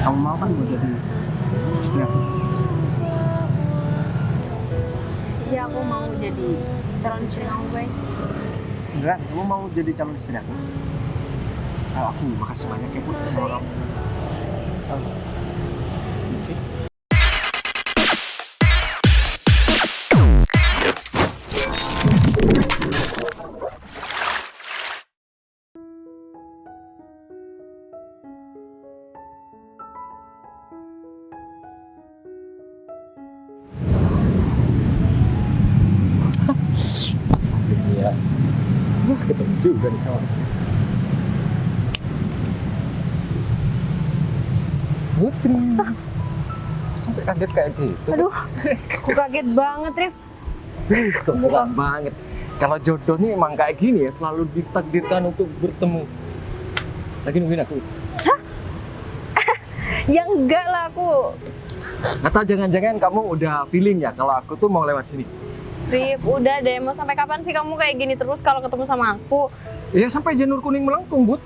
Kamu mau kan buat jadi istri aku? Iya, aku mau jadi calon istri kamu, Boy. Beneran, kamu mau jadi calon istri aku? Aku makasih banyak ya Put sama kamu. Vivi. Iya. Wah, ketemu juga nih sama. Putri. Sampai kaget kayak gitu. Aduh, aku kaget banget, Rif. Kebetulan banget. Kalau jodoh nih emang kayak gini ya, selalu ditakdirkan untuk bertemu. Lagi nungguin aku. Ya enggak lah aku. Atau jangan-jangan kamu udah feeling ya kalau aku tuh mau lewat sini? Rif, udah deh. Mau sampai kapan sih kamu kayak gini terus kalau ketemu sama aku? Ya sampai janur kuning melengkung, Bud.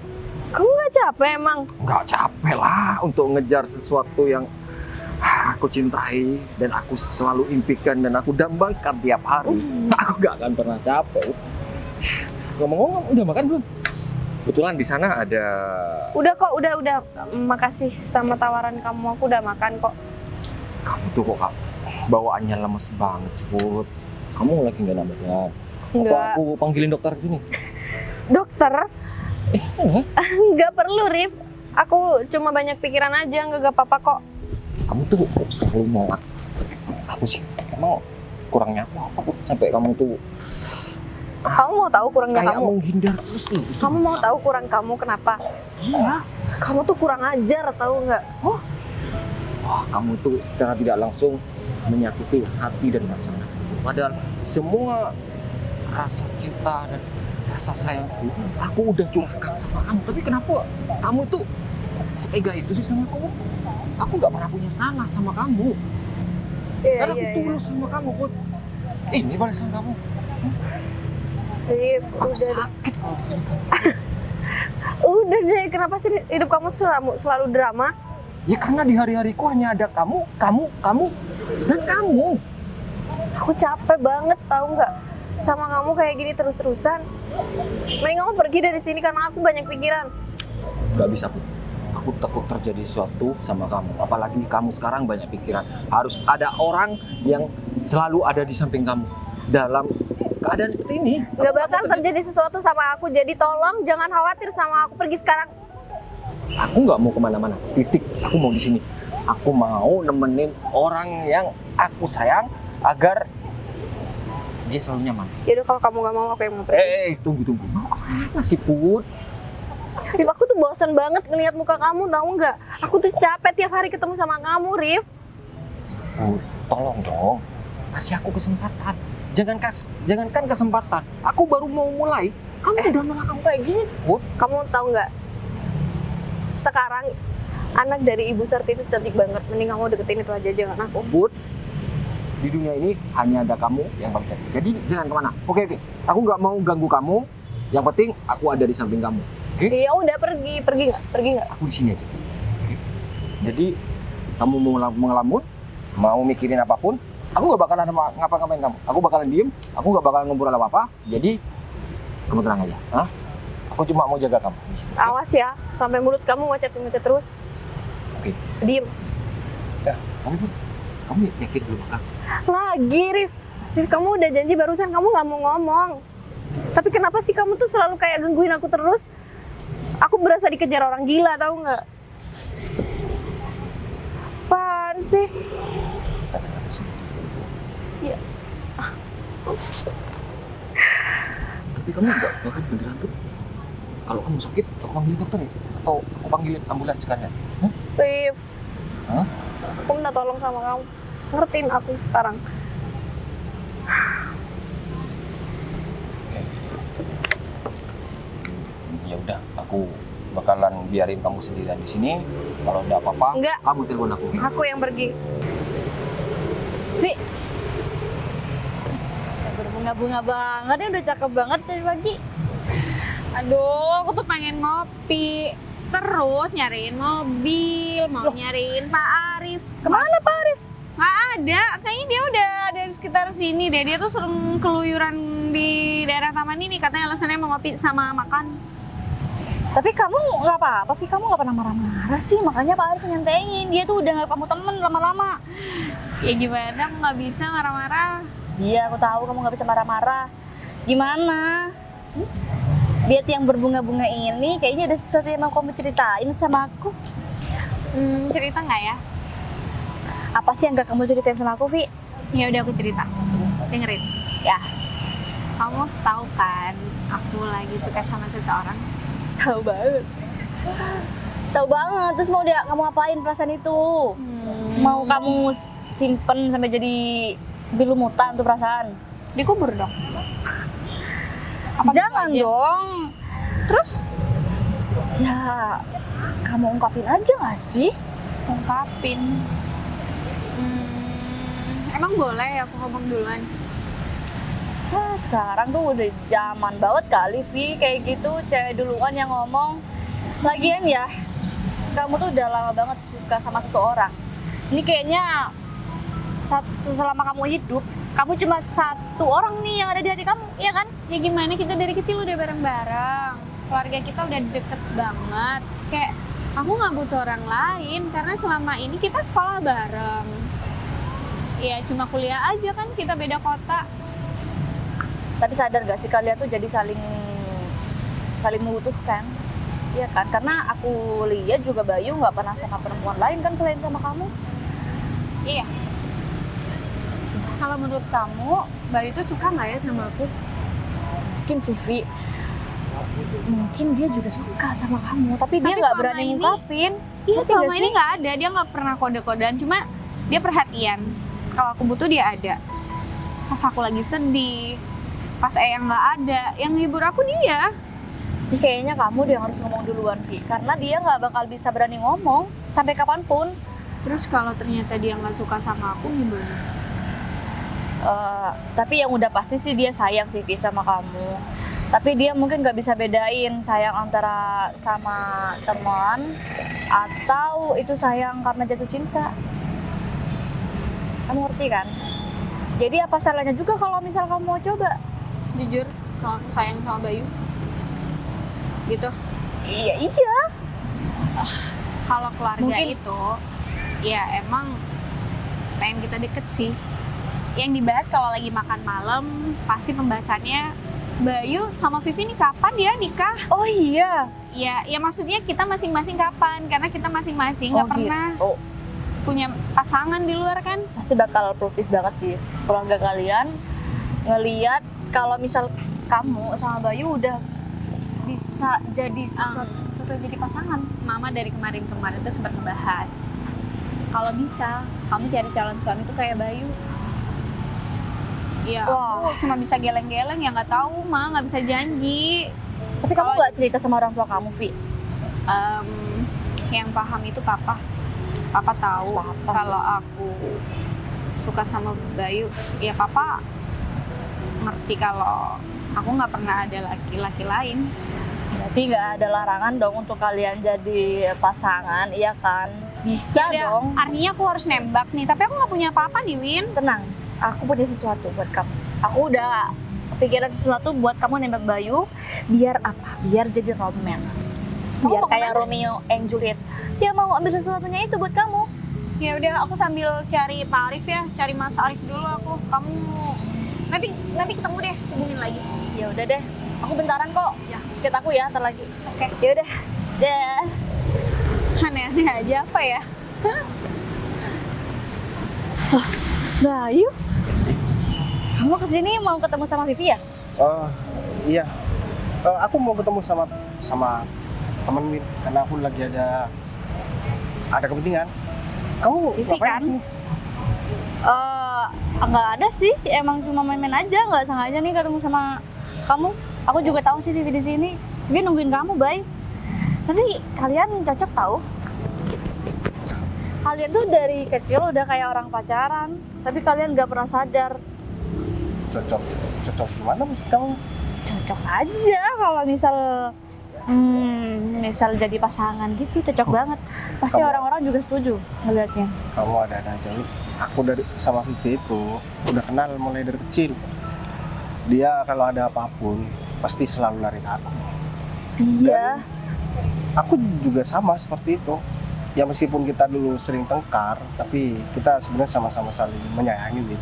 Kamu gak capek emang? Nggak capek lah untuk ngejar sesuatu yang aku cintai dan aku selalu impikan dan aku dambakan tiap hari. Aku nggak akan pernah capek. Ngomong-ngomong, udah makan belum? Kebetulan di sana ada. Udah kok, udah. Makasih sama tawaran kamu, aku udah makan kok. Kamu tuh kok bawaannya lemes banget sih, Bud. Kamu lagi nggak nambah? Enggak. Apa aku panggilin dokter ke sini? Dokter? Enggak. Nggak perlu, Rif. Aku cuma banyak pikiran aja, nggak apa-apa kok. Kamu tuh selalu nolak aku sih. Emang kurangnya apa Bud? Sampai kamu tuh Kamu mau tahu kurangnya kayak kamu? menghindar terus nih. Kamu mau tahu kurang kamu kenapa? Iya. Kamu tuh kurang ajar, tahu nggak? Wah, kamu tuh secara tidak langsung menyakiti hati dan perasaan aku. Padahal semua rasa cinta dan rasa sayangku, aku udah curahkan sama kamu. Tapi kenapa kamu tuh setega itu sih sama aku? Aku nggak pernah punya salah sama kamu. Iya, Karena aku tulus sama kamu, Bud. Ini balasan kamu. Rif, Aku udah. sakit kalau begini. Udah deh, kenapa sih hidup kamu selalu drama? Ya karena di hari-hariku hanya ada kamu, dan kamu. Aku capek banget, tahu nggak? Sama kamu kayak gini terus-terusan. Mending kamu pergi dari sini karena aku banyak pikiran. Gak bisa, Bud. Aku takut terjadi sesuatu sama kamu. Apalagi kamu sekarang banyak pikiran. Harus ada orang yang selalu ada di samping kamu dalam keadaan seperti ini. Nggak bakal terjadi sesuatu sama aku, jadi tolong jangan khawatir sama aku. Pergi sekarang. Aku nggak mau kemana-mana. Titik. Aku mau di sini. Aku mau nemenin orang yang aku sayang agar dia selalu nyaman. Yaudah, kalau kamu nggak mau, aku yang mau pergi. Tunggu. Mau kemana sih, Put? Rif, aku tuh bosan banget ngeliat muka kamu, tahu nggak? Aku tuh capek tiap hari ketemu sama kamu, Rif. Put, tolong dong. Kasih aku kesempatan. Jangankan kesempatan. Aku baru mau mulai. Kamu udah nolak aku kayak gini, Put. Kamu tahu nggak? Sekarang anak dari Ibu Sarti itu cantik banget. Mending kamu deketin itu aja, jangan aku. Put, di dunia ini hanya ada kamu yang paling cantik. Jadi jangan kemana. Oke. Aku nggak mau ganggu kamu. Yang penting aku ada di samping kamu. Oke? Iya udah, pergi nggak? Aku di sini aja. Oke? Jadi kamu mau ngelamun, mau mikirin apapun, aku nggak bakalan ngapa-ngapain kamu. Aku bakalan diem. Aku nggak bakalan ngobrol apa-apa. Jadi kamu tenang aja. Hah? Aku cuma mau jaga kamu. Awas ya, sampai mulut kamu ngocet terus. Oke. Diem. Ya, kamu yakin belum kan? Lagi, Rif. Rif, kamu udah janji barusan kamu nggak mau ngomong. Tapi kenapa sih kamu tuh selalu kayak gangguin aku terus? Aku berasa dikejar orang gila, tahu nggak? Apaan sih? Kata-kata sih. Ya. Tapi kamu nggak kan beneran tuh? Kalau kamu sakit, aku panggilin dokter ya? Atau aku panggilin ambulans sekalian? Rif. Hah? Aku minta tolong sama kamu. Ngertiin aku sekarang. Ya udah, aku bakalan biarin kamu sendirian di sini. Kalau udah apa-apa, Enggak. kamu telepon aku. Aku yang pergi. Si. Berbunga-bunga banget ya, udah cakep banget dari pagi. Aduh, aku tuh pengen ngopi. terus nyariin mobil, mau nyariin Pak Arif. Kemana Pak Arif? Nggak ada, kayaknya dia udah ada di sekitar sini deh. Dia tuh sering keluyuran di daerah taman ini, katanya alasannya mau ngopi sama makan. Tapi kamu nggak apa-apa, Vi. Kamu nggak pernah marah-marah sih. Makanya Pak Arif nyentein. Dia tuh udah nggak kamu temen lama-lama. Ya gimana, aku nggak bisa marah-marah. Iya, aku tahu kamu nggak bisa marah-marah. Gimana? Lihat yang berbunga-bunga ini, kayaknya ada sesuatu yang mau kamu ceritain sama aku. Cerita nggak ya? Apa sih yang gak kamu ceritain sama aku, Vi? Ya udah aku cerita. Dengerin. Ya, Kamu tahu kan, aku lagi suka sama seseorang. tahu banget. Tahu banget. Terus mau dia kamu apain perasaan itu? Mau kamu simpen sampai jadi bilumutan tuh perasaan? Dikubur dong. Apa Jangan gitu aja? dong. Terus Ya, kamu ungkapin aja gak sih? ungkapin. Emang boleh aku ngomong duluan? Nah, sekarang tuh udah zaman banget kali, Vi, kayak gitu, cewek duluan yang ngomong. Lagian ya, kamu tuh udah lama banget suka sama satu orang. Ini kayaknya selama kamu hidup, kamu cuma satu orang nih yang ada di hati kamu, iya kan? Ya gimana, kita dari kecil udah bareng-bareng. Keluarga kita udah deket banget. Kayak aku nggak butuh orang lain karena selama ini kita sekolah bareng. Ya cuma kuliah aja kan, kita beda kota. Tapi sadar gak sih kalian tuh jadi saling membutuhkan, iya kan? Karena aku lihat juga Bayu nggak pernah sama perempuan lain kan selain sama kamu. Iya. Kalau menurut kamu, Bayu itu suka nggak ya sama aku? Mungkin sih, Vi. Mungkin dia juga suka sama kamu, tapi dia Tapi nggak selama berani ini- ngungkapin. Iya, Ngerti selama nggak ini sih? nggak ada. Dia nggak pernah kode-kodean, cuma dia perhatian. Kalau aku butuh dia ada. Pas aku lagi sedih, pas Eyang nggak ada, yang hibur aku dia. Ini kayaknya kamu deh yang harus ngomong duluan, Vi. Karena dia nggak bakal bisa berani ngomong sampai kapanpun. Terus kalau ternyata dia nggak suka sama aku gimana? Tapi yang udah pasti sih dia sayang sih, Vi, sama kamu. Tapi dia mungkin nggak bisa bedain sayang antara sama teman atau itu sayang karena jatuh cinta. Kamu ngerti kan? Jadi apa salahnya juga kalau misal kamu mau coba? Jujur, kalau aku sayang sama Bayu. Gitu. Iya. Kalau keluarga Mungkin- itu, ya emang pengen kita deket sih. Yang dibahas kalau lagi makan malam, pasti pembahasannya Bayu sama Vivi nih kapan ya nikah? Oh iya. Ya maksudnya kita masing-masing kapan? Karena kita masing-masing nggak pernah Oh, punya pasangan di luar kan? pasti bakal protes banget sih keluarga kalian ngeliat kalau misal kamu sama Bayu udah bisa jadi sesuatu yang jadi pasangan. Mama dari kemarin-kemarin tuh sempat ngebahas kalau bisa kamu cari calon suami tuh kayak Bayu. Ya, Wah. aku cuma bisa geleng-geleng ya nggak tahu, Ma, nggak bisa janji. Tapi kamu Kalau- nggak cerita sama orang tua kamu, Vi? Yang paham itu Papa. Papa tahu Papa sih. kalau aku suka sama Bayu. Ya Papa ngerti kalau aku nggak pernah ada laki-laki lain. Berarti nggak ada larangan dong untuk kalian jadi pasangan, iya kan? Bisa Ya udah, dong. artinya aku harus nembak nih, tapi aku nggak punya apa-apa nih, Win. Tenang, aku punya sesuatu buat kamu. Aku udah kepikiran sesuatu buat kamu nembak Bayu. Biar apa? Biar jadi romance. Kamu Biar mau kayak kemana? Romeo and Juliet. Dia mau ambil sesuatunya itu buat kamu. Ya udah, aku sambil cari Pak Arif ya, cari Mas Arif dulu aku. Kamu nanti ketemu deh, hubungin lagi. Ya udah deh. Aku bentaran kok. Ya. Chat aku ya, ntar lagi. Oke. Ya udah. Dah. Aneh-aneh aja apa ya? Bayu. Kamu kesini mau ketemu sama Vivi ya? Iya. Aku mau ketemu sama temen Win karena aku lagi ada kepentingan. Kamu Vivi ngapain kan? di sini? Nggak ada sih, emang cuma main-main aja, nggak sengaja nih ketemu sama kamu. Aku juga tahu sih Vivi di sini. Vivi nungguin kamu, Bay. Tapi kalian cocok tahu. Kalian tuh dari kecil udah kayak orang pacaran, tapi kalian nggak pernah sadar. Cocok gimana maksud kamu? Cocok aja kalau misal Misal jadi pasangan gitu cocok banget. Pasti Kamu- orang-orang juga setuju ngeliatnya. Kamu ada aja, Win. Aku dari sama Vivi itu udah kenal mulai dari kecil. Dia kalau ada apapun pasti selalu lari ke aku. Iya. Aku juga sama seperti itu. Ya meskipun kita dulu sering tengkar, tapi kita sebenarnya sama-sama saling menyayangi, Win.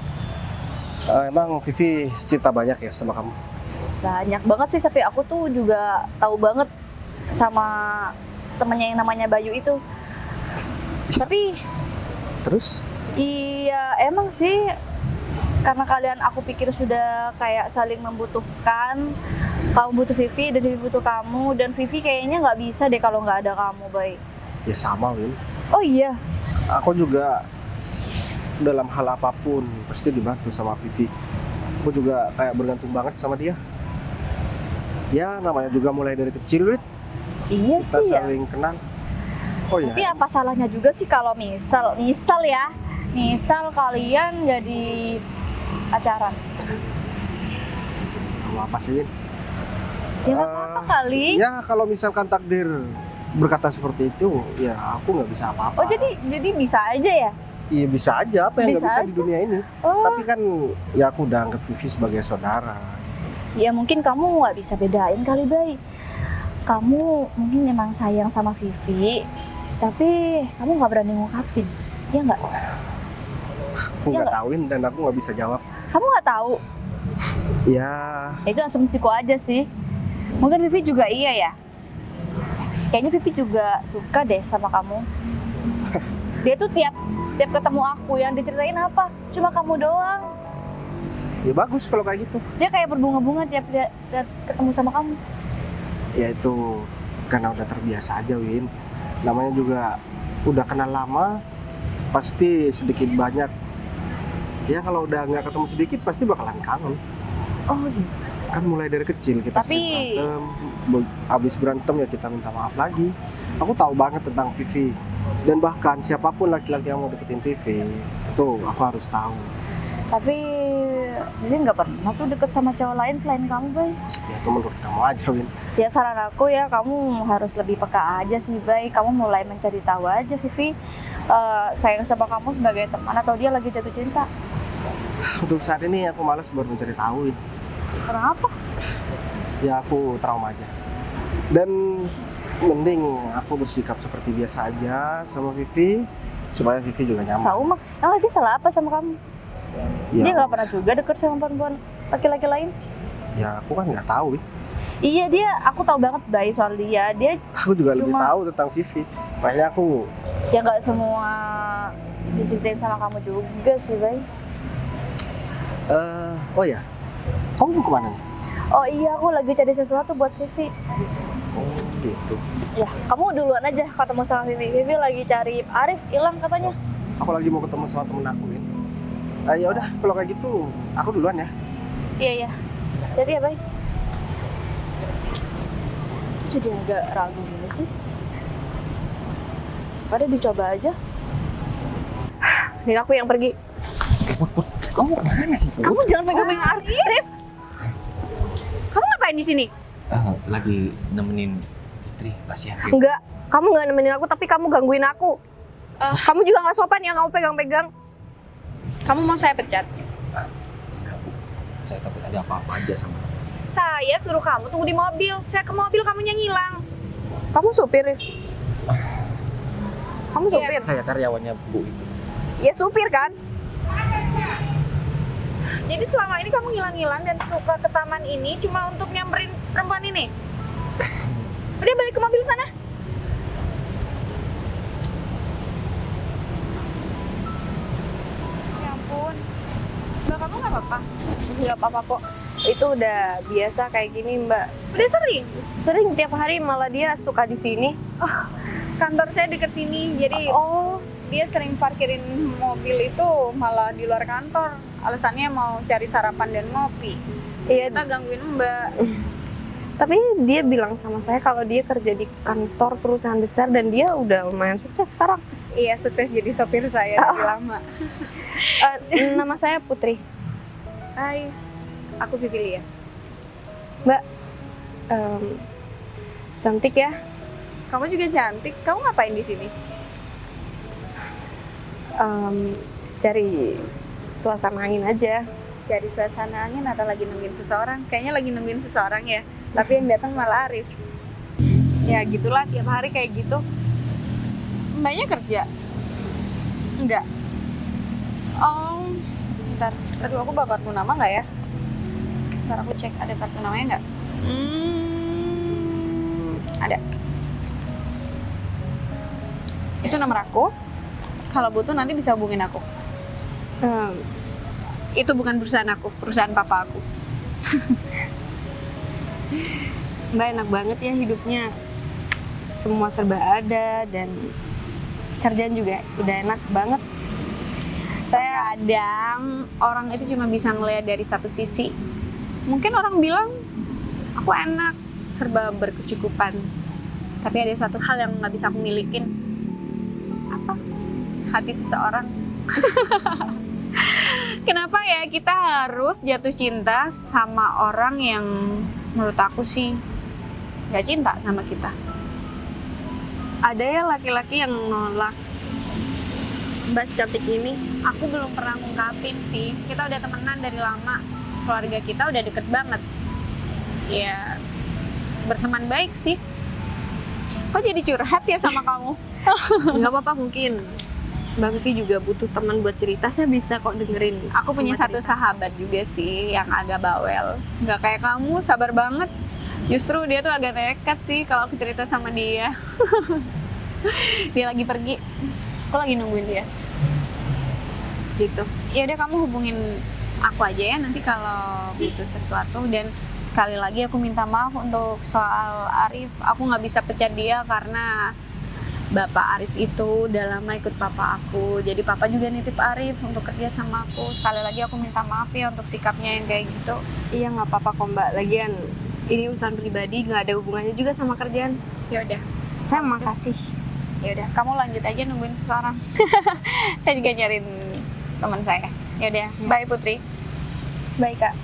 Emang Vivi cinta banyak ya sama kamu? Banyak banget sih, tapi aku tuh juga tahu banget sama temennya yang namanya Bayu itu. Tapi Terus? iya emang sih, karena kalian aku pikir sudah kayak saling membutuhkan. Kamu butuh Vivi dan Vivi butuh kamu, dan Vivi kayaknya nggak bisa deh kalau nggak ada kamu, Bay. Ya sama, Win. Oh iya, Aku juga dalam hal apapun pasti dibantu sama Vivi. Aku juga kayak bergantung banget sama dia. Ya namanya juga mulai dari kecil, Win. iya Kita sih ya. saling kenal. Oh Tapi ya, apa salahnya juga sih kalau misal kalian jadi pacaran? kamu apa sih, Win? Ya nggak apa-apa kali. Ya kalau misalkan takdir berkata seperti itu, ya aku nggak bisa apa-apa. Oh jadi bisa aja ya? Iya bisa aja, apa yang nggak Bisa bisa di aja. dunia ini. Oh. Tapi kan ya aku udah anggap Vivi sebagai saudara. Ya mungkin kamu nggak bisa bedain kali, Bay. Kamu mungkin emang sayang sama Vivi, tapi kamu nggak berani ngungkapin. Ya nggak? Aku Iya nggak nggak? tahuin dan aku nggak bisa jawab. Kamu nggak tahu? Ya Ya, itu asumsiku aja sih. Mungkin Vivi juga iya ya. Kayaknya Vivi juga suka deh sama kamu. Dia tuh tiap ketemu aku yang diceritain apa? Cuma kamu doang. ya bagus kalau kayak gitu. Dia kayak berbunga-bunga tiap ketemu sama kamu. Ya itu karena udah terbiasa aja, Win. Namanya juga udah kenal lama, pasti sedikit banyak. Ya kalau udah nggak ketemu sedikit pasti bakalan kangen. Oh gitu. Kan mulai dari kecil kita Tapi- sering berantem, abis berantem ya kita minta maaf lagi. Aku tahu banget tentang Vivi, dan bahkan siapapun laki-laki yang mau deketin Vivi itu aku harus tahu. Tapi dia nggak pernah tuh deket sama cowok lain selain kamu, Bay. Ya itu menurut kamu aja, Win. Ya saran aku ya, kamu harus lebih peka aja sih, Bay. Kamu mulai mencari tahu aja Vivi sayang sama kamu sebagai teman atau dia lagi jatuh cinta. Untuk saat ini aku malas baru mencari tahu, Win. Kenapa? Ya aku trauma aja. Dan mending aku bersikap seperti biasa aja sama Vivi supaya Vivi juga nyaman. Sama, emang Vivi salah apa sama kamu? Ya, Dia nggak pernah juga deket sama perempuan laki-laki lain. ya aku kan nggak tahu, Win. Iya dia, aku tahu banget Bay soal dia. Dia Aku juga lebih Cuma- tahu tentang Vivi. Makanya aku ya nggak semua diceritain sama kamu juga sih, Bay. oh ya, kamu mau kemana nih? Oh iya, aku lagi cari sesuatu buat Vivi. Oh gitu. Ya, kamu duluan aja ketemu sama Vivi. Vivi lagi cari Arif, hilang katanya. Aku lagi mau ketemu sama temen aku, Win. Ya udah, kalau kayak gitu aku duluan ya. Iya iya. Jadi ya, Bay. Jadi agak ragu gini sih. Pada dicoba aja. Nih aku yang pergi. Kamu kemana sih, Put? Kamu jangan pegang-pegang Arif. Kamu ngapain di sini? Lagi nemenin Putri, kasihan. Enggak, kamu nggak nemenin aku tapi kamu gangguin aku. Kamu juga nggak sopan ya kamu pegang-pegang. Kamu mau saya pecat? Enggak, Bu. Saya takut ada apa-apa aja sama kamu. Saya suruh kamu tunggu di mobil. Saya ke mobil, kamunya ngilang. Kamu supir, Rif. Kamu supir? Saya karyawannya Bu itu. Ya supir kan? Jadi selama ini kamu ngilang-ngilang dan suka ke taman ini cuma untuk nyamperin perempuan ini? Udah balik ke mobil sana. Ya ampun. Mbak, kamu nggak apa-apa? Nggak apa-apa kok. Itu udah biasa kayak gini, Mbak. Udah sering? Sering tiap hari malah dia suka di sini. Kantor saya deket sini, jadi Oh, dia sering parkirin mobil itu malah di luar kantor. Alasannya mau cari sarapan dan ngopi. iya. Kita gangguin Mbak. Tapi dia bilang sama saya kalau dia kerja di kantor perusahaan besar dan dia udah lumayan sukses sekarang. Iya, sukses jadi sopir saya dari lama. Nama saya Putri. Hai, aku Vivilia. Mbak, em, Cantik ya. Kamu juga cantik. Kamu ngapain di sini? Cari suasana angin aja. Cari suasana angin atau lagi nungguin seseorang? Kayaknya lagi nungguin seseorang ya. Tapi yang datang malah Arif. Ya gitulah tiap hari kayak gitu. Mbaknya kerja? Enggak. Oh, bentar. Aduh, aku bawa kartu nama nggak ya? Bentar aku cek ada kartu namanya nggak? Ada. Itu nomor aku. Kalau butuh nanti bisa hubungin aku. Itu bukan perusahaan aku, perusahaan papa aku. Mbak enak banget ya hidupnya. Semua serba ada dan kerjaan juga udah enak banget. Kadang orang itu cuma bisa ngelihat dari satu sisi. Mungkin orang bilang aku enak, serba berkecukupan. Tapi ada satu hal yang nggak bisa aku milikin. Apa? Hati seseorang. Kenapa ya kita harus jatuh cinta sama orang yang menurut aku sih nggak cinta sama kita? Ada ya laki-laki yang nolak Mbak secantik ini. Aku belum pernah ngungkapin sih. Kita udah temenan dari lama. Keluarga kita udah deket banget. Ya, berteman baik sih. Kok jadi curhat ya sama kamu? Nggak apa-apa, mungkin Mbak Vivi juga butuh teman buat cerita. Saya bisa kok dengerin. Aku punya semua satu cerita. sahabat juga sih yang agak bawel. Nggak kayak kamu, sabar banget. Justru dia tuh agak nekat sih kalau aku cerita sama dia. Dia lagi pergi. Aku lagi nungguin dia. Gitu. Ya udah, kamu hubungin aku aja ya nanti kalau butuh sesuatu. Dan sekali lagi aku minta maaf untuk soal Arif. Aku nggak bisa pecat dia karena Bapak Arif itu udah lama ikut papa aku. Jadi papa juga nitip Arif untuk kerja sama aku. Sekali lagi aku minta maaf ya untuk sikapnya yang kayak gitu. Iya, nggak apa-apa kok Mbak. Lagian ini urusan pribadi, nggak ada hubungannya juga sama kerjaan. Ya udah. Saya makasih. Ya udah, kamu lanjut aja nungguin seseorang. Saya juga nyariin teman saya. Ya udah, bye Putri. Baik Kak.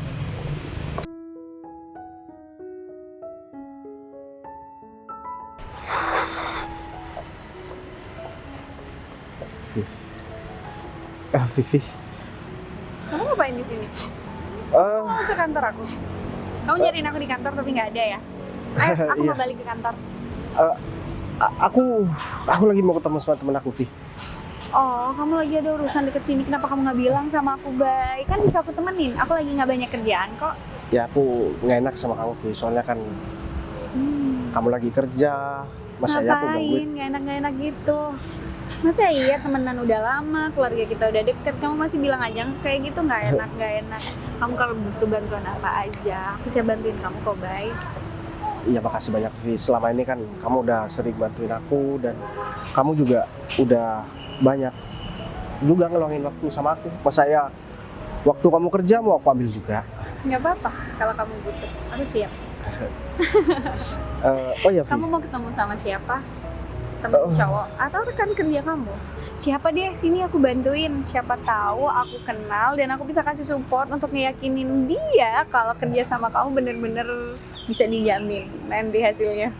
Vivi. Kamu ngapain di sini? Kamu ke kantor aku. Kamu nyariin aku di kantor tapi nggak ada ya? Aku mau balik ke kantor. Aku lagi mau ketemu sama temen aku, Vi. Oh, kamu lagi ada urusan deket sini. Kenapa kamu nggak bilang sama aku, Bay? Kan bisa aku temenin. Aku lagi nggak banyak kerjaan kok. Ya aku nggak enak sama kamu, Vi. Soalnya kan kamu lagi kerja. Masa ya aku Ngapain? gangguin? Nggak enak gitu. Masa iya temenan udah lama, keluarga kita udah deket, kamu masih bilang aja kayak gitu nggak enak. Kamu kalau butuh bantuan apa aja, aku siap bantuin kamu kok, Bay. Iya, makasih banyak, Vi. Selama ini kan kamu udah sering bantuin aku dan kamu juga udah banyak juga ngeluangin waktu sama aku. Masa ya waktu kamu kerja mau aku ambil juga. Nggak apa-apa, kalau kamu butuh, aku siap. Oh ya, Vi. Kamu mau ketemu sama siapa? Temen cowok atau rekan kerja kamu? Siapa dia? Sini aku bantuin. Siapa tahu aku kenal dan aku bisa kasih support untuk ngeyakinin dia kalau kerja sama kamu bener-bener bisa dijamin nanti hasilnya.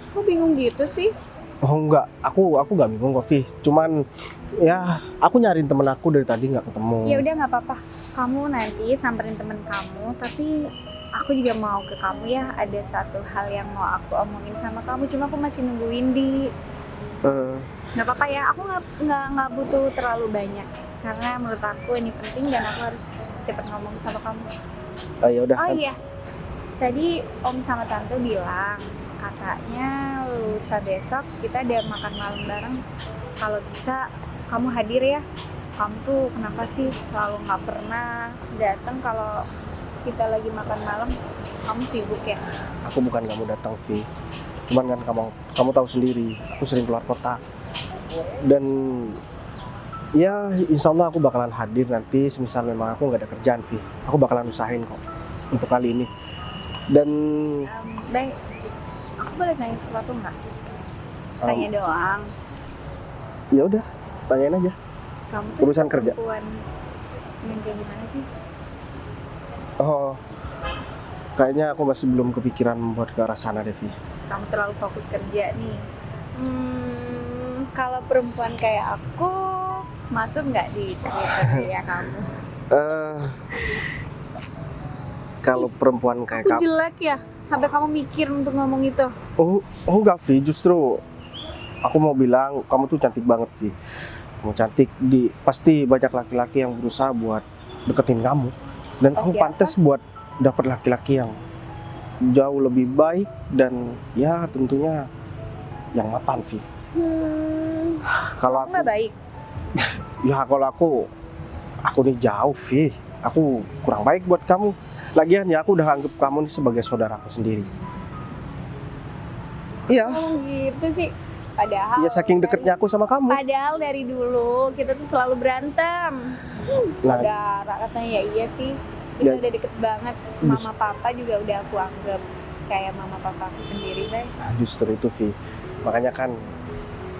Kok bingung gitu sih? Oh enggak, aku nggak bingung kok, Vi. Cuman ya aku nyariin temen aku dari tadi nggak ketemu. Ya udah nggak apa-apa. Kamu nanti samperin temen kamu, tapi aku juga mau ke kamu ya. Ada satu hal yang mau aku omongin sama kamu, cuma aku masih nungguin di. Nggak apa-apa ya. Aku nggak butuh terlalu banyak karena menurut aku ini penting dan aku harus cepet ngomong sama kamu. Ya udah. Oh iya, tadi Om sama Tante bilang katanya lusa besok kita ada makan malam bareng. Kalau bisa kamu hadir ya. Kamu tuh kenapa sih selalu nggak pernah datang kalau kita lagi makan malam? Kamu sibuk ya? Aku bukan nggak mau datang, Vi. Cuman kan kamu tahu sendiri, aku sering keluar kota. Dan ya insya Allah aku bakalan hadir nanti semisal memang aku nggak ada kerjaan, Vi. Aku bakalan usahain kok untuk kali ini. Dan Baik, aku boleh nanya sesuatu nggak? Tanya doang. ya udah, tanyain aja. Kamu tuh Urusan kerja. perempuan yang kayak gimana sih? Oh, kayaknya aku masih belum kepikiran buat ke arah sana, Devi. Kamu terlalu fokus kerja nih. Kalau perempuan kayak aku masuk nggak di kriteria kamu? Kalau perempuan kayak Aku kamu, jelek ya, sampai kamu mikir untuk ngomong itu. oh enggak Vi, justru aku mau bilang kamu tuh cantik banget Vi. Kamu cantik, pasti banyak laki-laki yang berusaha buat deketin kamu, dan kamu Siapa? pantas buat dapat laki-laki yang jauh lebih baik dan ya tentunya yang mapan Vi. Kalau aku, Nggak baik. ya kalau aku nih jauh Vi, aku kurang baik buat kamu. Lagian ya aku udah anggap kamu nih sebagai saudaraku sendiri. Iya, Oh gitu sih. Padahal ya saking deketnya aku sama kamu. Padahal dari dulu kita tuh selalu berantem. Nah, Saudara katanya ya iya sih. Kita Ya. udah deket banget. Mama papa juga udah aku anggap kayak mama papa aku sendiri, Bay. justru itu Vi. Makanya kan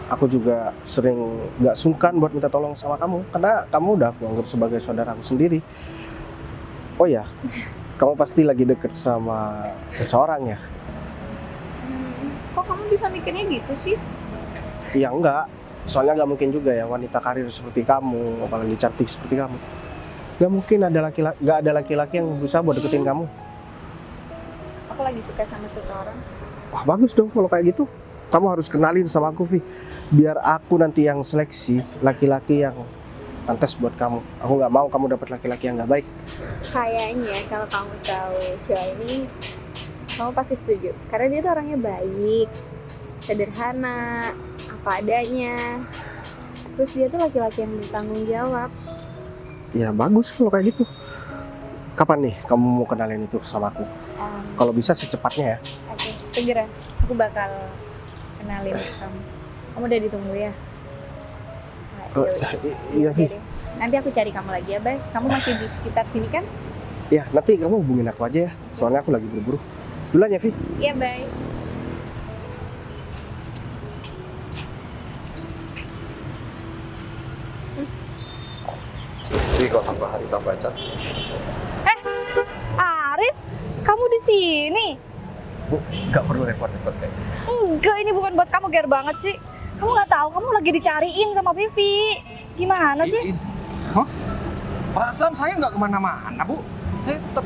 aku juga sering nggak sungkan buat minta tolong sama kamu, karena kamu udah aku anggap sebagai saudaraku sendiri. Oh ya, kamu pasti lagi deket sama seseorang ya? Kok kamu bisa mikirnya gitu sih? Ya enggak, soalnya nggak mungkin juga ya wanita karir seperti kamu, apalagi cantik seperti kamu. Nggak mungkin nggak ada laki-laki yang berusaha buat deketin kamu. Aku lagi suka sama seseorang. Wah bagus dong kalau kayak gitu. Kamu harus kenalin sama aku Vi, biar aku nanti yang seleksi laki-laki yang pantas buat kamu. Aku nggak mau kamu dapat laki-laki yang nggak baik. Kayaknya kalau kamu tahu cowok ini, kamu pasti setuju. Karena dia tuh orangnya baik, sederhana, apa adanya. Terus dia tuh laki-laki yang bertanggung jawab. Ya bagus kalau kayak gitu. Kapan nih kamu mau kenalin itu sama aku? Kalau bisa secepatnya ya. Oke, segera. Aku bakal kenalin kamu. Kamu udah ditunggu ya? Nah, yaudah. Iya Vi. Oke deh. Nanti aku cari kamu lagi ya, Bay. Kamu masih di sekitar sini kan? Ya nanti kamu hubungin aku aja ya. Soalnya aku lagi buru-buru. Duluan ya Vi. Iya, Bay. Jadi kok tambah hari tambah cat. Arif, kamu di sini? Bu, nggak perlu repot-repot kayak gitu. Enggak, ini bukan buat kamu, ger banget sih. Kamu nggak tahu, kamu lagi dicariin sama Vivi. Gimana sih? Hah? Perasaan saya nggak kemana-mana, Bu. Saya tetap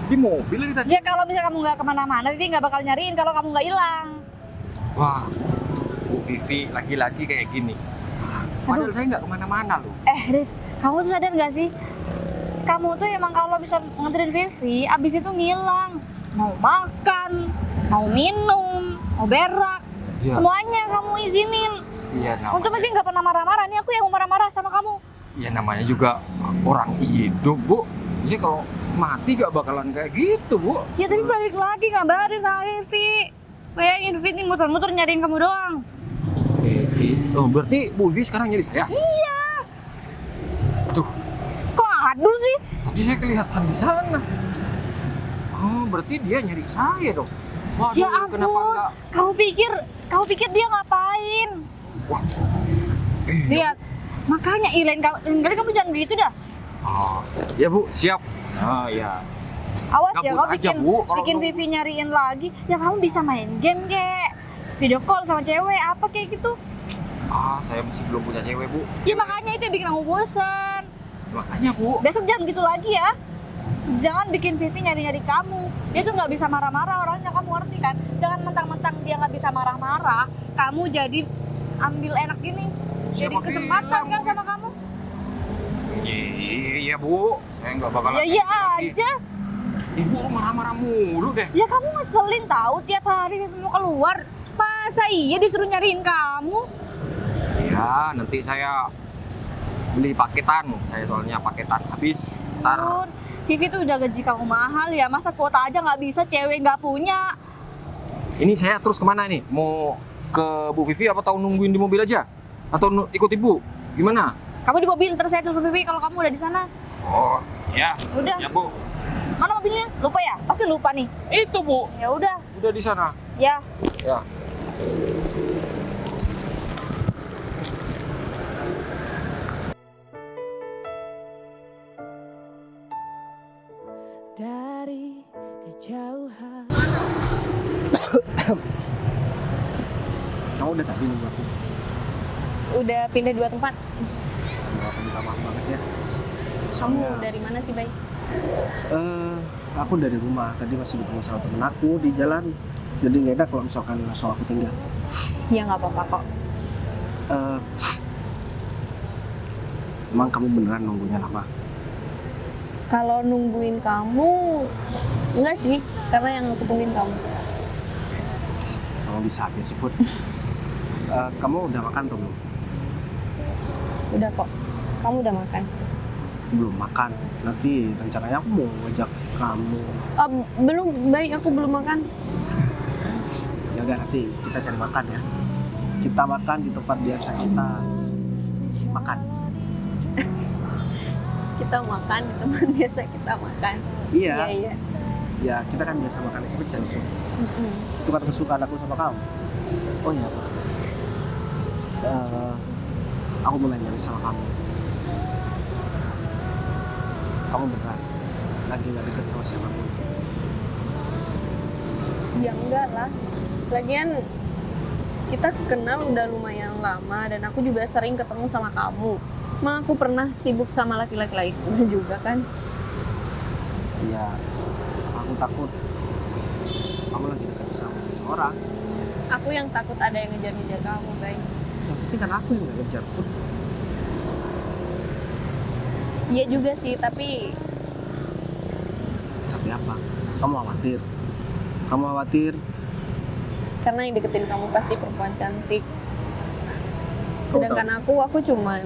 di mobil ini tadi. Ya kalau misalnya kamu nggak kemana-mana, Vivi nggak bakal nyariin kalau kamu nggak hilang. Wah, Bu Vivi lagi-lagi kayak gini. Padahal saya nggak kemana-mana loh. Rif, kamu tuh sadar nggak sih? Kamu tuh emang kalau bisa nganterin Vivi, abis itu ngilang. Mau makan, mau minum, mau berak, Iya. semuanya kamu izinin. Iya Untuk namanya. Vivi nggak pernah marah-marah, nih aku yang mau marah-marah sama kamu. Ya namanya juga orang hidup, Bu. Ya kalau mati gak bakalan kayak gitu, Bu. Ya tapi balik lagi ngabarin sama Vivi. Bayangin Vivi nih muter-muter nyariin kamu doang. Oh, berarti Bu Vivi sekarang nyari saya? Iya. Tuh, Kok aduh sih? tadi saya kelihatan di sana. Oh, berarti dia nyari saya dong. Waduh, Ya kenapa ampun, enggak? kau pikir dia ngapain? Wah, Lihat, makanya lain kali kamu jangan gitu dah. oh, ya Bu, siap. Oh ya. Awas ya, Gabut kau aja, bikin Bu, kalau bikin nunggu. Vivi nyariin lagi. Ya kamu bisa main game kek, video call sama cewek apa kayak gitu. Ah, saya masih belum punya cewek, Bu. Ya makanya itu yang bikin kamu bosan. Makanya, Bu. Besok jangan gitu lagi ya. Jangan bikin Vivi nyari-nyari kamu. Dia tuh nggak bisa marah-marah orangnya, kamu ngerti kan? Jangan mentang-mentang dia nggak bisa marah-marah, kamu jadi ambil enak gini. Jadi Siapa kesempatan bilang, kan Bu? sama kamu. Iya, Bu. Saya nggak bakalan. Ya iya kayak gitu. aja. Ibu marah-marah mulu deh. Ya kamu ngeselin tahu tiap hari Vivi mau keluar. Masa iya disuruh nyariin kamu? Ya, nanti saya beli paketan. Saya soalnya paketan habis. Ntar Bun, Vivi tuh udah gaji kamu mahal ya. Masa kuota aja nggak bisa, cewek nggak punya. ini saya terus kemana nih? Mau ke Bu Vivi apa tahu nungguin di mobil aja? Atau ikut Ibu? Gimana? Kamu di mobil, ntar saya telepon Vivi kalau kamu udah di sana. Oh, ya. Udah. Ya, Bu. Mana mobilnya? Lupa ya? Pasti lupa nih. Itu, Bu. Ya udah, Udah di sana. ya. Ya. Dari kejauhan Kamu udah tadi nunggu aku. Udah pindah 2 tempat. Aduh, aku minta maaf banget ya. Kamu Soalnya, dari mana sih, Bay? aku dari rumah. Tadi masih ketemu sama temen aku di jalan. Jadi nggak enak kalau misalkan langsung aku tinggal. Ya nggak apa-apa kok. Eh, Emang kamu beneran nunggunya lama? Kalau nungguin kamu, enggak sih, karena yang aku tungguin kamu. Kamu bisa aja sih, Put. Kamu udah makan atau belum? Udah kok. Kamu udah makan? Belum makan. Nanti rencananya aku mau ngajak kamu. Oh, belum, Bay, aku belum makan. Ya udah, nanti kita cari makan ya. Kita makan di tempat biasa kita makan. Kita makan di tempat biasa kita makan. Iya. Iya. Ya, kita kan biasa makan di pecan, Put. Mm-mm. Itu kan kesukaan aku sama kamu. Oh iya, Pak. Aku mau nanya nih sama kamu. Kamu beneran lagi nggak deket sama siapapun? Ya enggak lah. Lagian kita kenal udah lumayan lama dan aku juga sering ketemu sama kamu. Emang aku pernah sibuk sama laki-laki lainnya juga kan? Iya, aku takut kamu lagi deket sama seseorang. Aku yang takut ada yang ngejar-ngejar kamu, Bay. Tapi kan aku yang nggak ngejar, Put. Iya juga sih, tapi Tapi apa? Kamu khawatir? Kamu khawatir? karena yang deketin kamu pasti perempuan cantik. Kamu Sedangkan aku cuman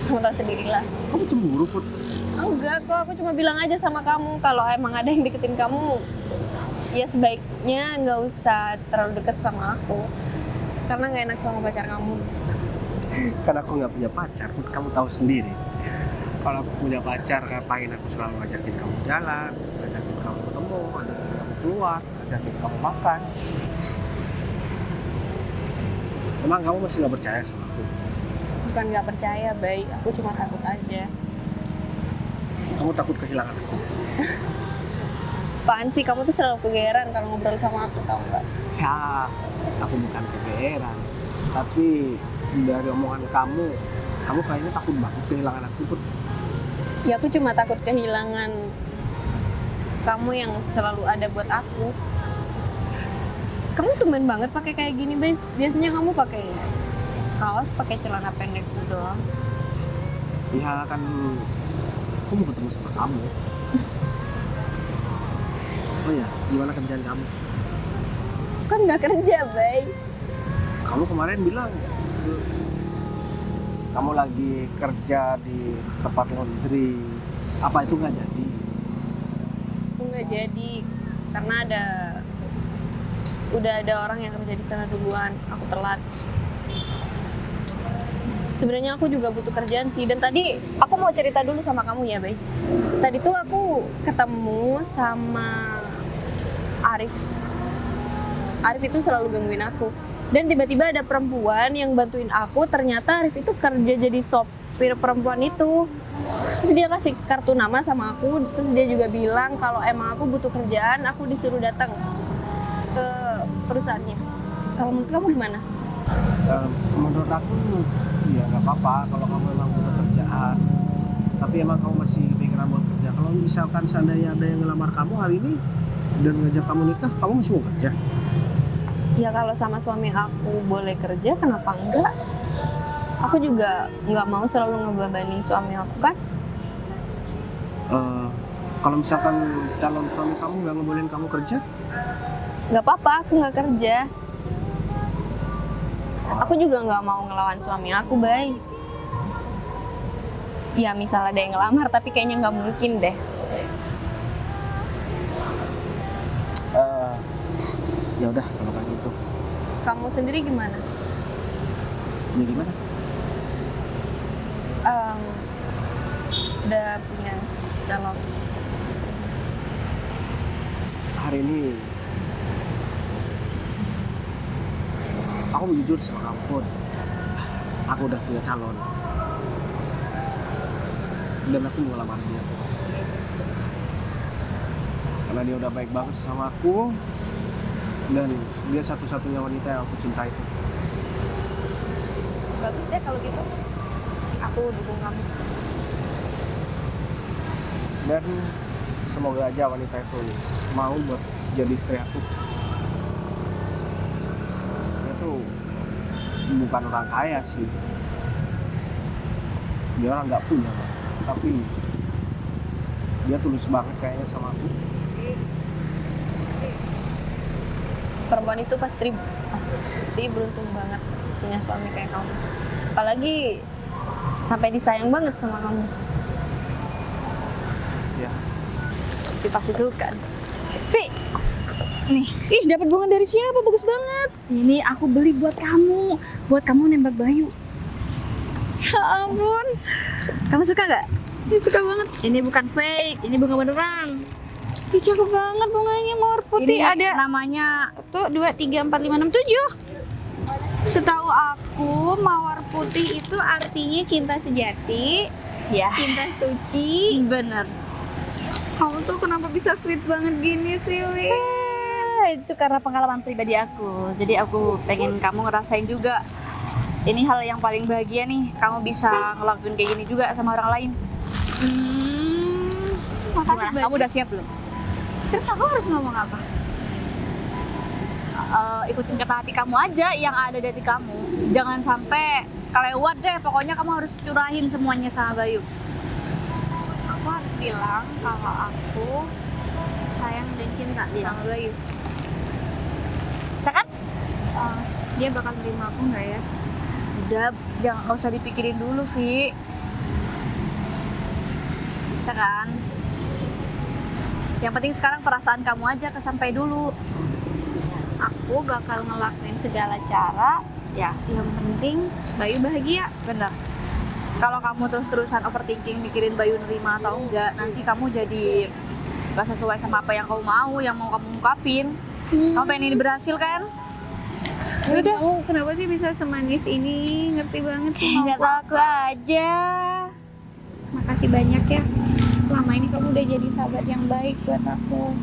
kamu tahu sendirilah. Kamu cemburu, Put. Enggak kok, aku cuma bilang aja sama kamu kalau emang ada yang deketin kamu, ya sebaiknya nggak usah terlalu deket sama aku, karena nggak enak sama pacar kamu. Kan aku nggak punya pacar, Put. Kamu tahu sendiri. Kalau aku punya pacar, ngapain aku selalu ngajakin kamu jalan, ngajakin kamu ketemu, ngajakin kamu keluar, ngajakin kamu makan. Emang kamu masih nggak percaya sama aku? Bukan nggak percaya, Bay, aku cuma takut aja. Kamu takut kehilangan aku? Apaan sih, kamu tuh selalu kegeeran kalau ngobrol sama aku, tau nggak? Ya, aku bukan kegeeran. Tapi dari omongan kamu kayaknya takut banget kehilangan aku, Put. Ya aku cuma takut kehilangan kamu yang selalu ada buat aku. Kamu tumben banget pakai kayak gini, Bay. Biasanya kamu pakai kaos, pakai celana pendek gitu doang. Ya kan, aku mau ketemu sama kamu. Oh ya, gimana kerjaan kamu? Kan nggak kerja, Bay. Kamu kemarin bilang kamu lagi kerja di tempat laundry. Apa itu nggak jadi? Itu nggak jadi karena udah ada orang yang kerja di sana duluan. Aku telat. Sebenarnya aku juga butuh kerjaan sih. Dan tadi aku mau cerita dulu sama kamu ya, Bay. Tadi tuh aku ketemu sama Arif. Arif itu selalu gangguin aku. Dan tiba-tiba ada perempuan yang bantuin aku. Ternyata Arif itu kerja jadi sopir perempuan itu. Terus dia kasih kartu nama sama aku. Terus dia juga bilang kalau emang aku butuh kerjaan, aku disuruh datang ke perusahaannya. Kalau menurut kamu gimana? Menurut aku ya nggak apa-apa kalau kamu memang butuh kerjaan. Tapi emang kamu masih kepikiran buat kerja. Kalau misalkan seandainya ada yang ngelamar kamu hari ini dan ngajak kamu nikah, kamu masih mau kerja? Ya kalau sama suami aku boleh kerja, kenapa enggak? Aku juga nggak mau selalu ngebebanin suami aku kan. Kalau misalkan calon suami kamu nggak ngebolehin kamu kerja, Nggak apa-apa, aku nggak kerja. Aku juga nggak mau ngelawan suami aku, Bay. Ya misal ada yang ngelamar, tapi kayaknya nggak mungkin deh. ya udah kalau kayak gitu. Kamu sendiri gimana? Ya gimana? Udah punya calon? Hari ini aku mau jujur sama kamu, Put. Aku udah punya calon dan aku mau ngelamar dia karena dia udah baik banget sama aku Dan dia satu-satunya wanita yang aku cintai. Bagus deh kalau gitu. Aku dukung kamu. Dan semoga aja wanita itu mau buat jadi istri aku. Dia tuh bukan orang kaya sih. Dia orang nggak punya, Bang. Tapi dia tulus banget kayaknya sama aku. Perempuan itu pasti beruntung banget punya suami kayak kamu. Apalagi sampai disayang banget sama kamu. Ya, Dia pasti suka. Vi, nih, Ih, dapat bunga dari siapa? Bagus banget. ini aku beli buat kamu nembak Bayu. Ya ampun. Kamu suka nggak? Ih, suka banget. Ini bukan fake, ini bunga beneran. Ih, cakep banget bunganya, mawar putih. Ini Ada namanya 1, 2, 3, 4, 5, 6, 7. Setahu aku, mawar putih itu artinya cinta sejati, ya. cinta suci. Bener. Kamu tuh kenapa bisa sweet banget gini sih, Wi? Itu karena pengalaman pribadi aku. Jadi aku pengen kamu ngerasain juga. Ini hal yang paling bahagia nih. Kamu bisa ngelakuin kayak gini juga sama orang lain. Makasih Gimana? banyak. Kamu udah siap belum? Terus aku harus ngomong apa? Ikutin kata hati kamu aja yang ada di hati kamu. Jangan sampai kelewat deh. Pokoknya kamu harus curahin semuanya sama Bayu. Aku harus bilang kalau aku sayang dan cinta sama Bayu. Bisa kan? Dia bakal terima aku nggak ya? Udah, nggak usah dipikirin dulu, Vi. Bisa kan? Yang penting sekarang perasaan kamu aja kesampai dulu. Aku bakal ngelakuin segala cara. Ya, Yang penting Bayu bahagia. bener. Kalau kamu terus-terusan overthinking mikirin Bayu nerima atau enggak, nanti kamu jadi gak sesuai sama apa yang kamu mau, yang mau kamu ungkapin. Kamu pengen ini berhasil kan? Udah, kamu kenapa sih bisa semanis ini? Ngerti banget sih. Gak tau aku aja. Makasih banyak ya. Selama ini kamu udah jadi sahabat yang baik buat aku.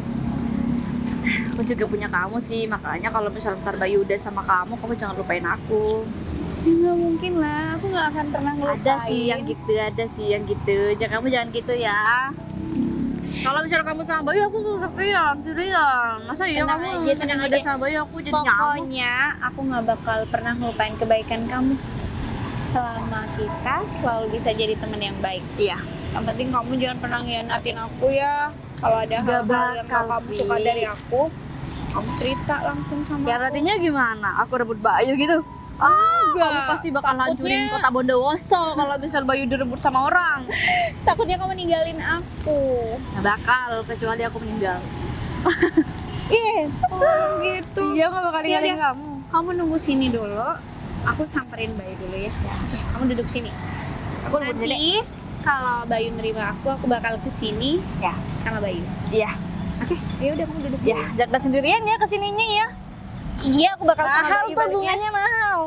Aku juga punya kamu sih, makanya kalau misalnya ntar Bayu udah sama kamu jangan lupain aku. Ya nggak mungkin lah, aku nggak akan pernah ngelupain. Ada sih yang gitu. Kamu jangan gitu ya. Kalau misalnya kamu sama Bayu, aku tuh sepian, sendirian. Masa iya Tenang kamu aja, yang tenang ada aja. sama Bayu, aku jadi nyamuk. Pokoknya aku nggak bakal pernah ngelupain kebaikan kamu. Selama kita selalu bisa jadi teman yang baik. Iya. Yang penting kamu jangan pernah ngianatin aku ya. Kalau ada Nggak hal-hal yang bakal, kamu Vi. suka dari aku, kamu cerita langsung sama Ya aku. artinya gimana? Aku rebut Bayu gitu? Kamu pasti bakal hancurin kota Bondowoso kalau misal Bayu direbut sama orang. Takutnya kamu ninggalin aku. Nggak bakal, kecuali aku meninggal. Gitu. Iya, nggak bakal Iya, ninggalin iya. kamu. Kamu nunggu sini dulu. Aku samperin Bayu dulu ya. Oke, kamu duduk sini. Aku nunggu sini. Nanti kalau Bayu nerima aku bakal ke sini Ya. sama Bayu. Iya. Oke, ayo udah kamu duduk. Ya, jaga sendirian ya kesininya ya. Iya, aku bakal sama Mahal Bayu tuh baliknya. bunganya mahal.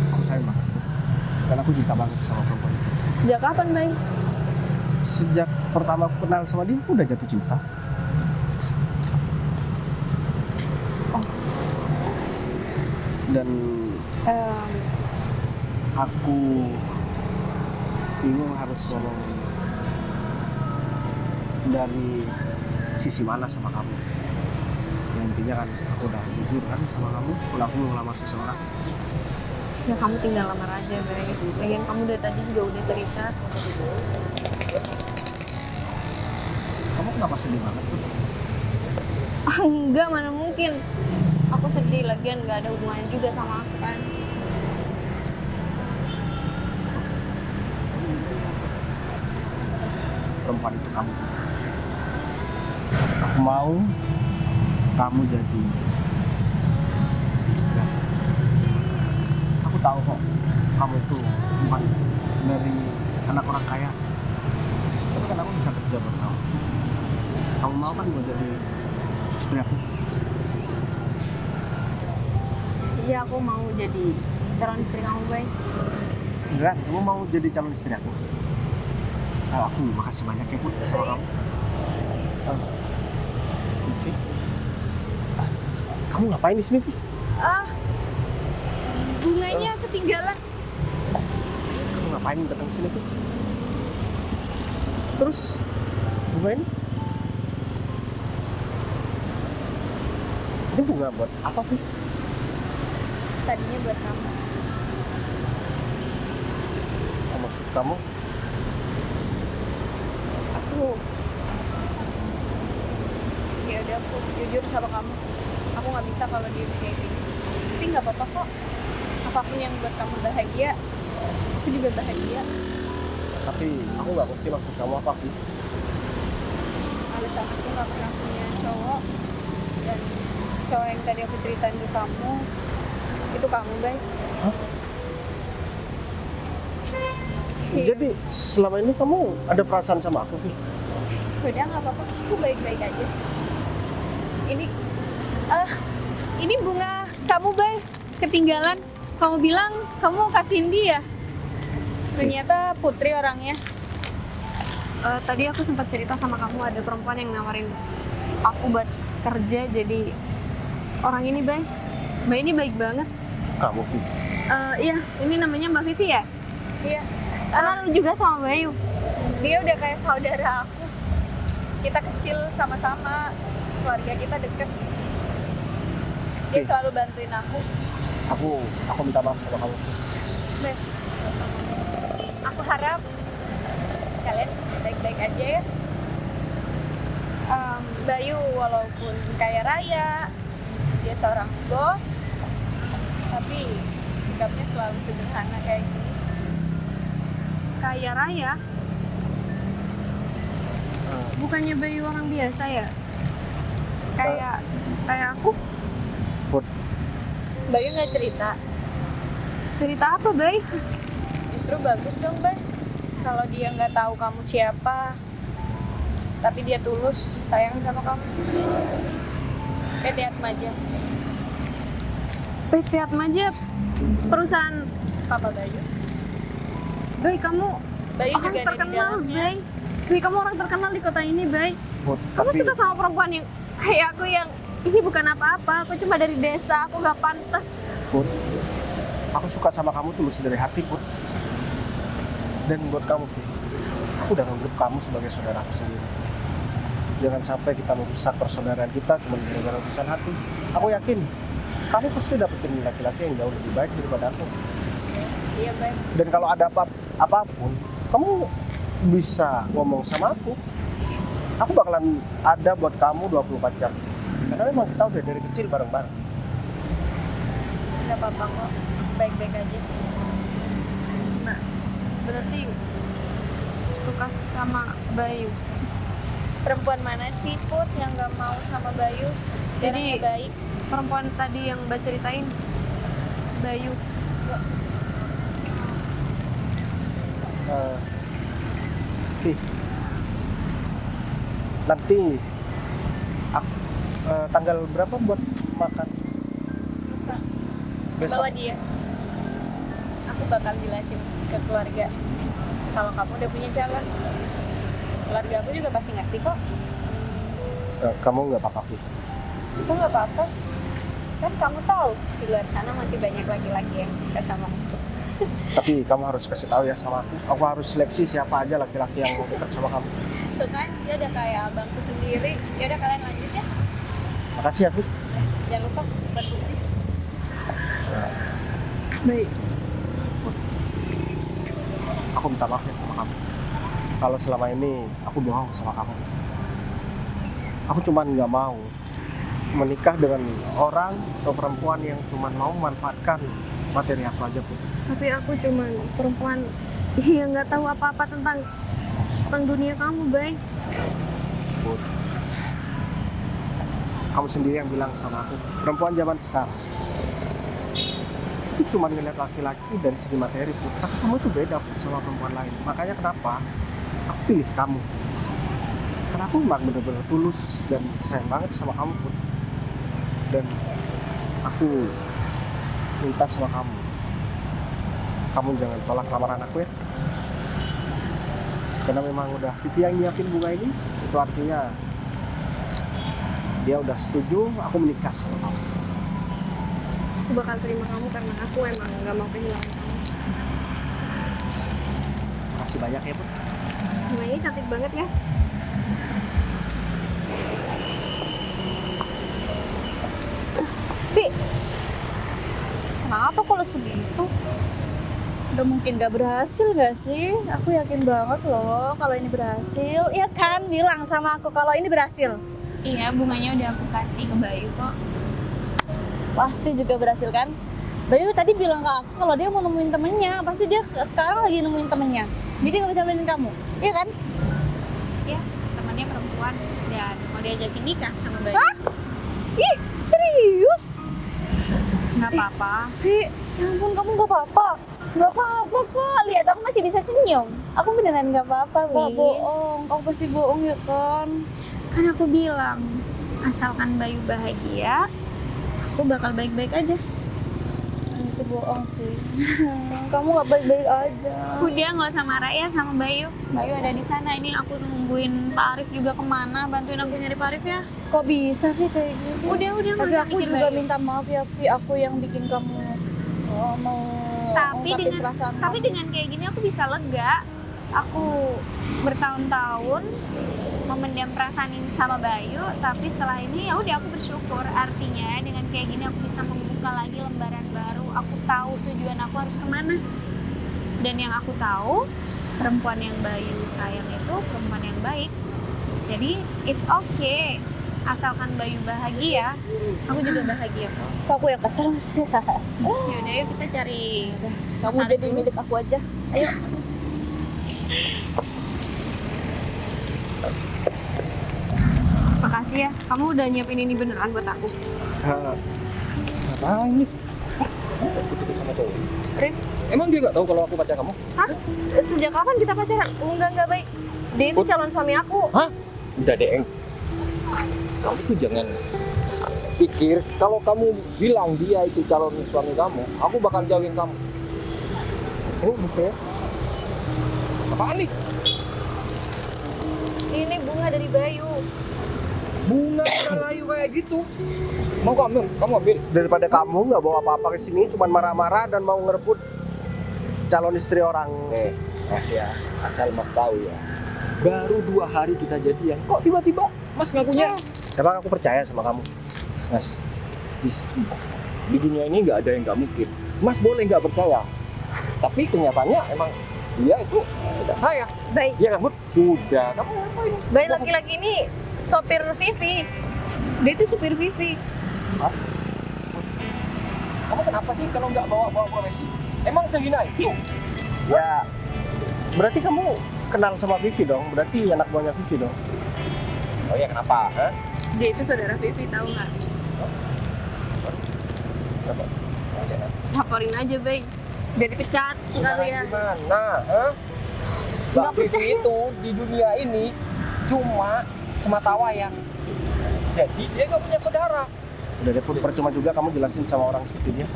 aku sayang banget. Dan aku cinta banget sama perempuan itu. Sejak kapan, Bay? Sejak pertama aku kenal sama dia, aku udah jatuh cinta. Dan aku bingung harus ngomong dari sisi mana sama kamu. Yang intinya kan aku udah jujur kan sama kamu, kalau aku mau ngelamar seseorang. Ya kamu tinggal lamar aja, Bay. Lagian kamu dari tadi juga udah cerita. Kamu kenapa sedih banget tuh? Enggak, mana mungkin. Aku sedih, lagian nggak ada hubungannya juga sama aku kan. Perempuan itu kamu. Aku mau kamu jadi istri aku. Aku tahu kok kamu itu bukan dari anak orang kaya, tapi kan aku bisa kerja buat kamu. Kamu mau kan gue jadi istri aku? Iya, aku mau jadi calon istri kamu, Bay. Beneran, kamu mau jadi calon istri aku? Aku makasih banyak ya Put sama kamu. Vivi, kamu ngapain di sini, Vi? Bunganya ketinggalan. Kamu ngapain datang sini, Vi? Terus bunga ini bunga buat apa, Vi? Tadinya buat kamu. Maksud kamu? Ya udah, aku jujur sama kamu. Aku nggak bisa kalau dia kayak gini. Tapi nggak apa-apa kok. Apapun yang buat kamu bahagia, aku juga bahagia. Tapi aku nggak ngerti maksud kamu apa, Vi? Alasan aku nggak pernah punya cowok, dan cowok yang tadi aku ceritain ke kamu itu kamu, Bay. Hah? Iya. Jadi selama ini kamu ada perasaan sama aku, Vi? Udah nggak apa-apa, aku baik-baik aja. Ini bunga kamu, Bay, ketinggalan. Kamu bilang kamu kasihin dia. Ternyata Putri orangnya. Tadi aku sempat cerita sama kamu ada perempuan yang nawarin aku buat kerja jadi orang ini, Bay. Bay ini baik banget. Kamu, Vi? Iya, ini namanya Mbak Vivi ya? Iya. Kenal juga sama Bayu. Dia udah kayak saudara aku. Kita kecil sama-sama, keluarga kita deket. Dia Vi, selalu bantuin aku. aku minta maaf sama kamu. Beh, aku harap kalian baik-baik aja ya. Bayu walaupun kaya raya, dia seorang bos, tapi sikapnya selalu sederhana kayak gini. Kaya raya? Bukannya Bayu orang biasa ya? Kayak aku. Put, Bayu nggak cerita. Cerita apa, Bay? Justru bagus dong, Bay. Kalau dia nggak tahu kamu siapa, tapi dia tulus sayang sama kamu. PT Atmaja, PT Atmaja, perusahaan. Papa Bayu. Bay, kamu Bayu orang juga ada di terkenal, dalamnya. Bay. Bay, kamu orang terkenal di kota ini, Bay. Put, Kamu tapi suka sama perempuan yang kayak aku yang ini bukan apa-apa, aku cuma dari desa, aku gak pantas. Put, aku suka sama kamu tulus dari hati, Put. Dan buat kamu, Vi, aku udah nganggep kamu sebagai saudaraku sendiri. Jangan sampai kita merusak persaudaraan kita cuma gara-gara urusan hati. Aku yakin kamu pasti dapetin laki-laki yang jauh lebih baik daripada aku. Iya, Bay. Dan kalau ada apapun, kamu bisa ngomong sama aku. Aku bakalan ada buat kamu 24 jam. Karena memang kita udah dari kecil bareng-bareng. Nggak apa-apa kok, baik-baik aja. Nah, berarti suka sama Bayu. Perempuan mana sih, Put, yang nggak mau sama Bayu? Dia Jadi- orangnya baik. Perempuan tadi yang Mbak ceritain, Bayu. Vi, nanti tanggal berapa buat makan? Bisa Besok. bawa dia. Aku bakal jelasin ke keluarga kalau kamu udah punya calon. Keluarga aku juga pasti ngerti kok. Kamu nggak apa-apa, Vi. Itu nggak apa-apa. Kan kamu tahu di luar sana masih banyak laki-laki yang suka sama aku. Tapi kamu harus kasih tahu ya sama aku. Aku harus seleksi siapa aja laki-laki yang mau dekat sama kamu. Tuh kan, dia udah kayak abangku sendiri. Ya udah, kalian lanjut ya. Makasih ya, Vi. Jangan lupa buat Putri. Baik. Aku minta maaf ya sama kamu. Kalau selama ini aku bohong sama kamu. Aku cuman nggak mau menikah dengan orang atau perempuan yang cuman mau memanfaatkan materi aku aja, Put. Tapi aku cuman perempuan yang nggak tahu apa-apa tentang dunia kamu, Bay. Put. Kamu sendiri yang bilang sama aku, perempuan zaman sekarang itu cuma ngeliat laki-laki dari segi materi, Put. Tapi kamu itu beda, Put, sama perempuan lain. Makanya kenapa aku pilih kamu? Karena aku memang benar-benar tulus dan sayang banget sama kamu, Put. Dan aku minta sama kamu jangan tolak lamaran aku ya. Karena memang udah Vivi yang nyiapin bunga ini, itu artinya dia udah setuju aku menikah sama kamu. Aku bakal terima kamu karena aku emang nggak mau kehilangan kamu. Makasih banyak ya, Put. Bunga ini cantik banget ya. Vi, kenapa kalau segitu? Udah mungkin gak berhasil gak sih? Aku yakin banget loh kalau ini berhasil. Iya kan, bilang sama aku kalau ini berhasil. Iya, bunganya udah aku kasih ke Bayu kok. Pasti juga berhasil kan? Bayu tadi bilang ke aku kalau dia mau nemuin temennya. Pasti dia sekarang lagi nemuin temennya. Jadi gak bisa nemuin kamu, iya kan? Ya, temannya perempuan dan mau diajakin nikah sama Bayu. Hah? Ih, serius? Nggak apa-apa. Vi, ya ampun kamu gak apa-apa. Gak apa-apa kok, lihat aku masih bisa senyum. Aku beneran gak apa-apa, Gak bohong. Kamu pasti bohong ya kan? Kan aku bilang, asalkan Bayu bahagia, aku bakal baik-baik aja. Itu bohong sih. Kamu gak baik-baik aja. Udah nggak usah marah ya sama Bayu. Bayu ada di sana. Ini aku nungguin Pak Arif juga kemana. Bantuin aku nyari Pak Arif ya. Kok bisa sih kayak gitu? Udah nggak Tapi usah aku mikir juga Bayu. minta maaf ya, Vi. Aku yang bikin kamu mau Tapi ungkapin dengan perasaan tapi kamu. dengan kayak gini aku bisa lega. Aku bertahun-tahun memendam perasaan ini sama Bayu, tapi setelah ini ya udah aku bersyukur. Artinya dengan kayak gini aku bisa membuka lagi lembaran baru. Aku tahu tujuan aku harus kemana. Dan yang aku tahu perempuan yang Bayu sayang itu perempuan yang baik. Jadi it's okay. Asalkan Bayu bahagia, aku juga bahagia kok. Kok aku yang kesel sih? Yaudah yuk kita cari. Kamu Mas jadi Arif dulu. milik aku aja. Ayo. Makasih ya, kamu udah nyiapin ini beneran buat aku. Ngapain nih? Aku tuh sama cowok. Rif, Emang dia nggak tahu kalau aku pacar kamu? hah? Sejak kapan kita pacaran? Enggak baik. Dia itu calon suami aku. Hah? Udah deh, Eng. Kamu tuh jangan pikir kalau kamu bilang dia itu calon suami kamu, aku bakal jauhin kamu. Ini buktinya. Apaan nih? Ini bunga dari Bayu. Bunga layu kayak gitu. Mau kamu ambil. Daripada kamu nggak bawa apa-apa ke sini, cuman marah-marah dan mau ngerebut calon istri orang. Nih, Mas ya, asal Mas tahu ya. Baru 2 hari kita jadian, kok tiba-tiba Mas ngakunya? Emang aku percaya sama kamu. Mas, di dunia ini nggak ada yang nggak mungkin. Mas boleh nggak percaya, tapi kenyataannya emang dia itu tidak saya. Baik. Iya kan, Bud? Udah, kamu ngapain? Baik, laki-laki ini sopir Vivi. Dia itu supir Vivi. Hah? Kamu kenapa sih kalau nggak bawa profesi? Emang sehina itu? Ya, berarti kamu kenal sama Vivi dong. Berarti anak buahnya Vivi dong. Oh ya, kenapa? Hah? Dia itu saudara Vivi, tahu nggak? Kenapa? Jangan. Laporin aja, Baik. Biar dipecat Saudara sekalian. gimana? Hah? Mbak Vivi itu di dunia ini cuma semata wayang. Jadi dia nggak punya saudara. Udah deh, Put, percuma juga kamu jelasin sama orang seperti dia.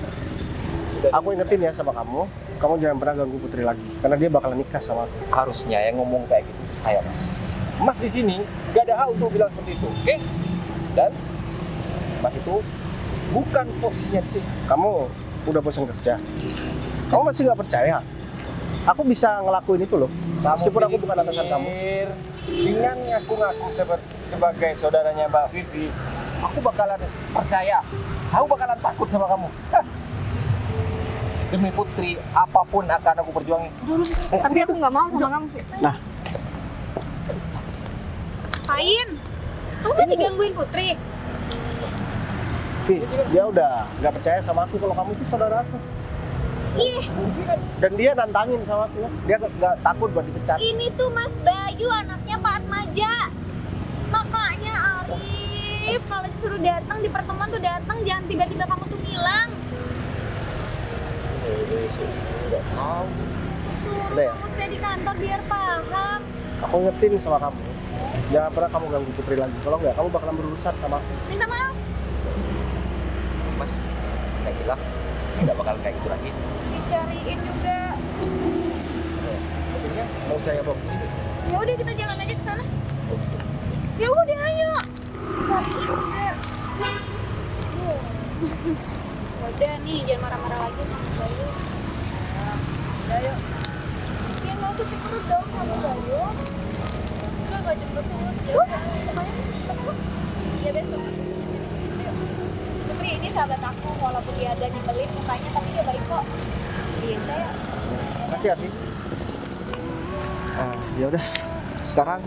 Aku ingetin ya sama kamu jangan pernah ganggu Putri lagi. Karena dia bakalan nikah sama aku. Harusnya yang ngomong kayak gitu saya, Mas. Mas di sini gak ada hak untuk bilang seperti itu, oke? Dan Mas itu bukan posisinya di sini. Kamu udah bosan kerja. Kamu masih nggak percaya? Aku bisa ngelakuin itu loh. Meskipun aku bukan atasan kamu. Dengan ngaku-ngaku sebagai saudaranya Mbak Vivi, aku bakalan percaya. Aku bakalan takut sama kamu. Hah. Demi Putri, apapun akan aku perjuangin. Tapi aku nggak mau sama kamu, Vivi. Nah, Apain? Kamu masih gangguin Putri? Vi, dia udah nggak percaya sama aku kalau kamu itu saudara aku. Ih, Dan dia nantangin sama aku. Dia nggak takut buat dipecat. ini tuh Mas Bayu, anaknya Pak Atmaja. Makanya Arif, kalau disuruh datang di pertemuan tuh datang, jangan tiba-tiba kamu tuh ngilang. Nggak tahu. Suruh Udah ya? kamu stay di kantor biar paham. Aku ngetin sama kamu. Jangan pernah kamu ganggu Putri lagi. Kalau nggak, kamu bakalan berurusan sama aku. Minta maaf. Mas, saya bilang saya nggak bakal kayak gitu lagi. Dicariin juga. Akhirnya mau saya bawa ini. Ya udah kita jalan aja ke sana. Ya udah ayo. Udah nih, jangan marah-marah lagi sama Bayu. Ayo. Ya nggak usah cemberut dong sama Bayu. Enggak cemberut. Iya besok. Putri ini sahabat aku, walaupun dia ada nyebelin mukanya, tapi dia baik kok. Iya saya. Makasih ya, Vin. Ya udah, sekarang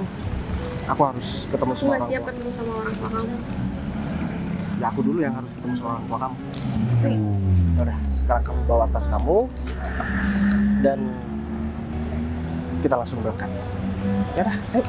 aku harus ketemu Aku sama nggak orang siap tua. ketemu sama orang tua kamu. Ya aku dulu yang harus ketemu sama orang tua kamu. Ya udah, sekarang kamu bawa tas kamu dan kita langsung berangkat. Ya udah, ayo.